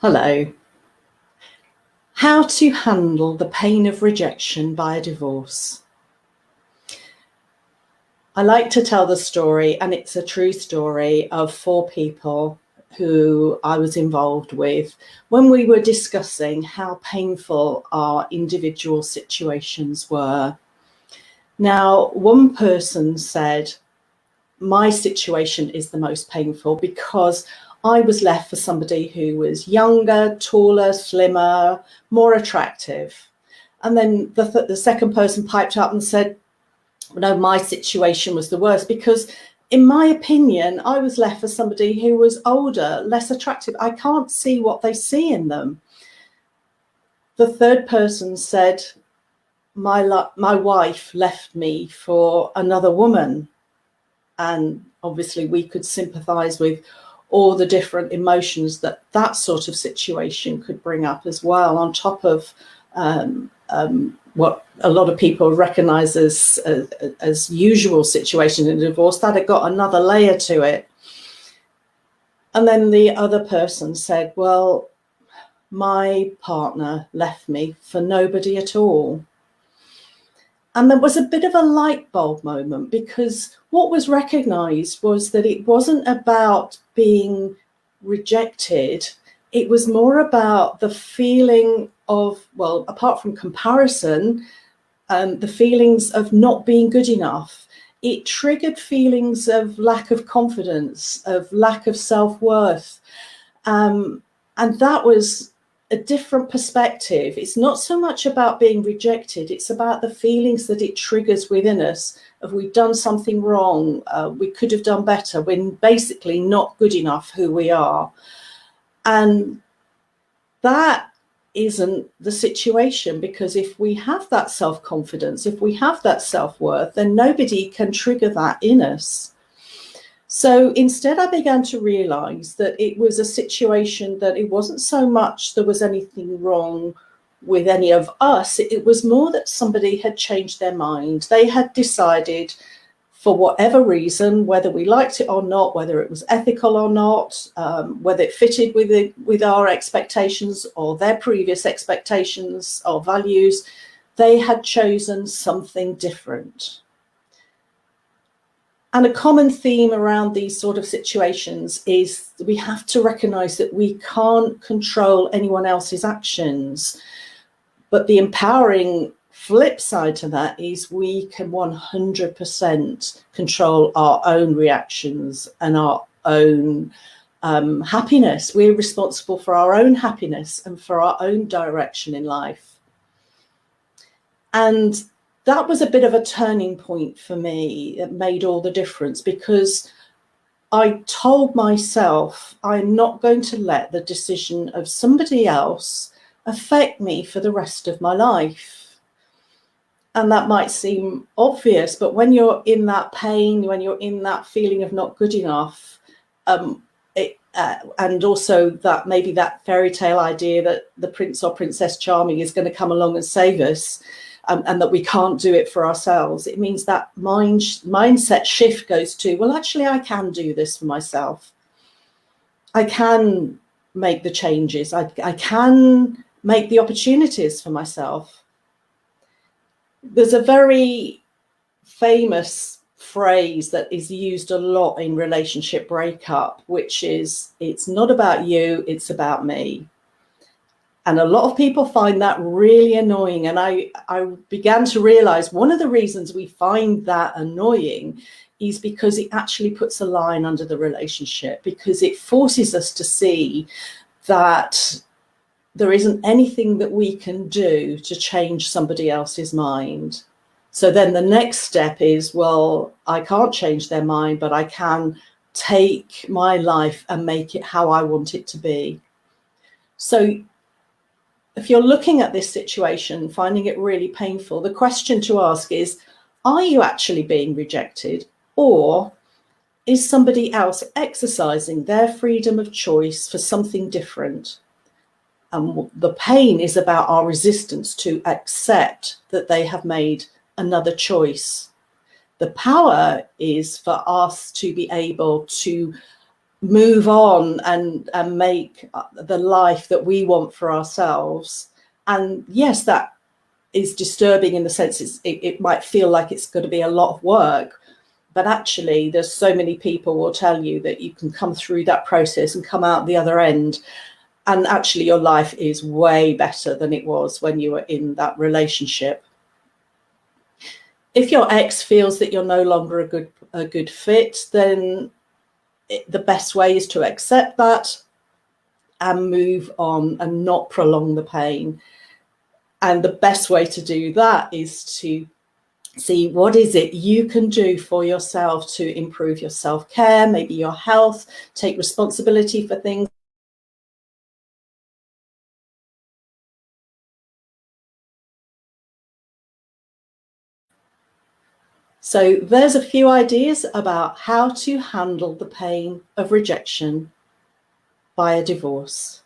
Hello. How to handle the pain of rejection by a divorce. I like to tell the story, and it's a true story, of 4 people who I was involved with when we were discussing how painful our individual situations were. Now, one person said, my situation is the most painful because I was left for somebody who was younger, taller, slimmer, more attractive. And then the second person piped up and said, no, my situation was the worst because, in my opinion, I was left for somebody who was older, less attractive. I can't see what they see in them. The third person said, my wife left me for another woman. And obviously we could sympathize with all the different emotions that sort of situation could bring up as well, on top of what a lot of people recognize as usual situations in divorce, that had got another layer to it. And then the other person said, well, my partner left me for nobody at all. And there was a bit of a light bulb moment, because what was recognized was that it wasn't about being rejected. It was more about the feeling of, well, apart from comparison, the feelings of not being good enough. It triggered feelings of lack of confidence, of lack of self-worth. And that was a different perspective. It's not so much about being rejected, it's about the feelings that it triggers within us of, we've done something wrong, we could have done better, we're basically not good enough who we are. And that isn't the situation, because if we have that self-confidence, if we have that self-worth, then nobody can trigger that in us. So instead, I began to realize that it was a situation that it wasn't so much there was anything wrong with any of us. It was more that somebody had changed their mind. They had decided, for whatever reason, whether we liked it or not, whether it was ethical or not, whether it fitted with our expectations or their previous expectations or values, they had chosen something different. And a common theme around these sort of situations is we have to recognize that we can't control anyone else's actions. But the empowering flip side to that is we can 100% control our own reactions and our own happiness. We're responsible for our own happiness and for our own direction in life. And that was a bit of a turning point for me. It made all the difference, because I told myself, I'm not going to let the decision of somebody else affect me for the rest of my life. And that might seem obvious, but when you're in that pain, when you're in that feeling of not good enough, and also that maybe that fairy tale idea that the prince or princess charming is going to come along and save us, and that we can't do it for ourselves, it means that mindset shift goes to, well, actually, I can do this for myself. I can make the changes. I can make the opportunities for myself. There's a very famous phrase that is used a lot in relationship breakup, which is, it's not about you, it's about me. And a lot of people find that really annoying. And I began to realize one of the reasons we find that annoying is because it actually puts a line under the relationship, because it forces us to see that there isn't anything that we can do to change somebody else's mind. So then the next step is, well, I can't change their mind, but I can take my life and make it how I want it to be. So if you're looking at this situation, finding it really painful, the question to ask is, are you actually being rejected, or is somebody else exercising their freedom of choice for something different? And the pain is about our resistance to accept that they have made another choice. The power is for us to be able to move on and make the life that we want for ourselves. And yes, that is disturbing in the sense it might feel like it's going to be a lot of work, but actually there's so many people will tell you that you can come through that process and come out the other end, and actually your life is way better than it was when you were in that relationship. If your ex feels that you're no longer a good fit, then the best way is to accept that and move on and not prolong the pain. And the best way to do that is to see what is it you can do for yourself to improve your self-care, maybe your health, take responsibility for things. So there's a few ideas about how to handle the pain of rejection by a divorce.